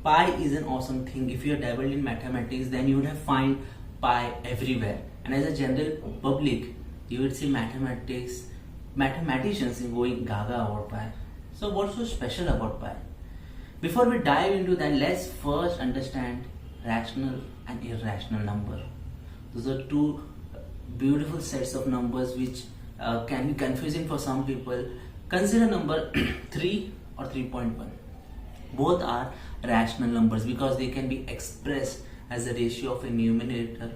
pi is an awesome thing. If you are dabbled in mathematics, then you would have find pi everywhere. And as a general public, you would see mathematicians going gaga about pi. So what's so special about pi? Before we dive into that, let's first understand rational and irrational number. Those are two beautiful sets of numbers which can be confusing for some people. Consider number 3 or 3.1. Both are rational numbers because they can be expressed as a ratio of a numerator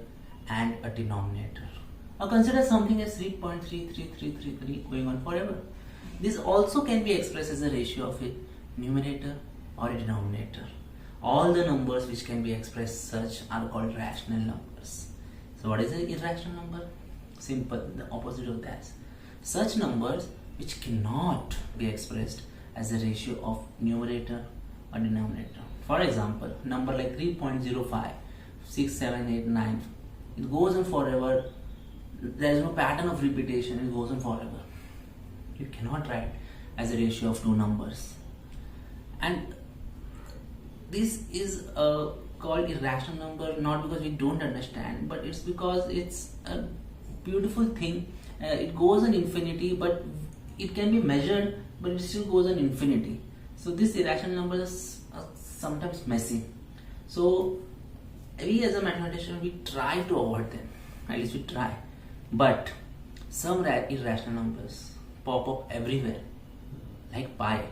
and a denominator. Or consider something as 3.33333 going on forever. This also can be expressed as a ratio of a numerator or a denominator. All the numbers which can be expressed such are called rational numbers. So what is an irrational number? Simple, the opposite of that. Such numbers which cannot be expressed as a ratio of numerator or denominator. For example, number like 3.05, 6, 7, 8, 9. It goes on forever. There is no pattern of repetition. It goes on forever. You cannot write as a ratio of two numbers. And this is called irrational number, not because we don't understand, but it's because it's a beautiful thing. It goes on infinity, but it can be measured, but it still goes on infinity. So these irrational numbers are sometimes messy. So we as a mathematician, we try to avoid them. At least we try. But some irrational numbers pop up everywhere, like pi.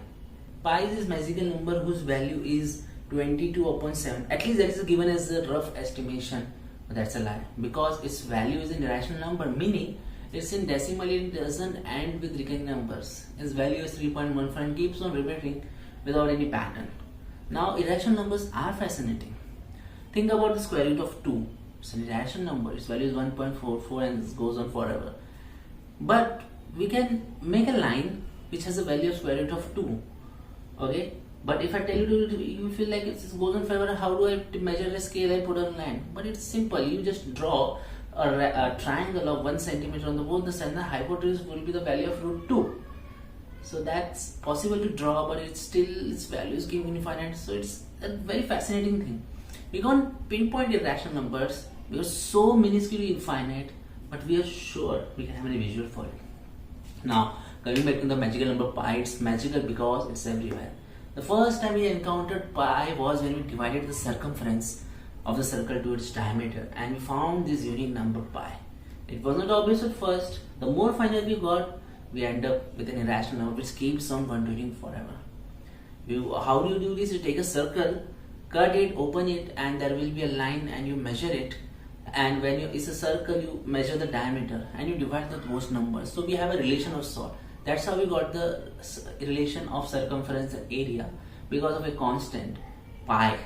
Pi is this magical number whose value is 22 upon 7. At least that is given as a rough estimation, but that's a lie. Because its value is an irrational number, meaning it's in decimal, it doesn't end with recurring numbers. Its value is 3.15 and keeps on repeating without any pattern. Now irrational numbers are fascinating. Think about the square root of 2. It's an irrational number. Its value is 1.44 and this goes on forever. But we can make a line which has a value of square root of 2. Okay? But if I tell you to, you feel like it goes on forever, how do I measure a scale I put on a line? But it's simple. You just draw a triangle of 1 centimeter on the both the sides, and the hypotenuse will be the value of root 2. So that's possible to draw, but it's still, its value is given infinite. So it's a very fascinating thing. We can't pinpoint irrational numbers because so minusculely infinite, but we are sure we can have a visual for it. Now, coming back to the magical number pi, it's magical because it's everywhere. The first time we encountered pi was when we divided the circumference of the circle to its diameter, and we found this unique number pi. It was not obvious at first. The more final we got, we end up with an irrational number which keeps on continuing forever. How do you do this? You take a circle, cut it, open it, and there will be a line, and you measure it. And when it's a circle, you measure the diameter and you divide those numbers. So we have a relation of sort. That's how we got the relation of circumference and area, because of a constant pi.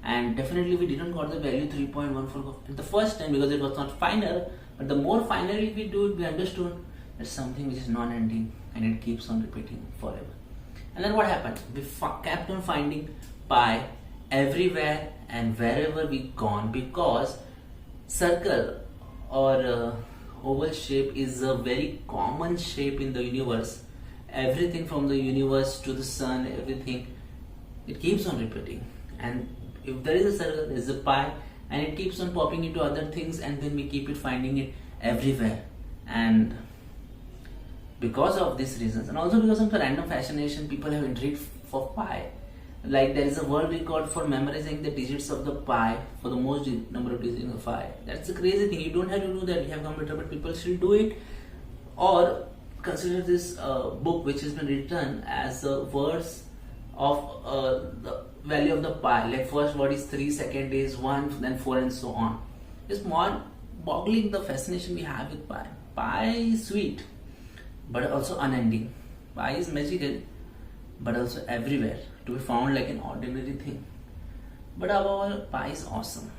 And definitely we didn't got the value 3.14 the first time because it was not final. But the more finally we do it, we understood it's something which is non-ending and it keeps on repeating forever. And then what happened? We kept on finding pi everywhere and wherever we gone, because circle or oval shape is a very common shape in the universe. Everything from the universe to the sun, everything, it keeps on repeating. And if there is a circle, there is a pi, and it keeps on popping into other things, and then we keep it finding it everywhere. And because of these reasons, and also because of the random fascination, people have intrigued for pi. Like there is a world record for memorizing the digits of the pi for the most number of digits in the pi. That's a crazy thing. You don't have to do that. You have computer, but people still do it. Or consider this book which has been written as the words of the value of the pi. Like first word is 3, second is 1, then 4, and so on. It's more boggling the fascination we have with pi. Pi is sweet, but also unending. Pi is magical, but also everywhere, to be found like an ordinary thing. But above all, pi is awesome.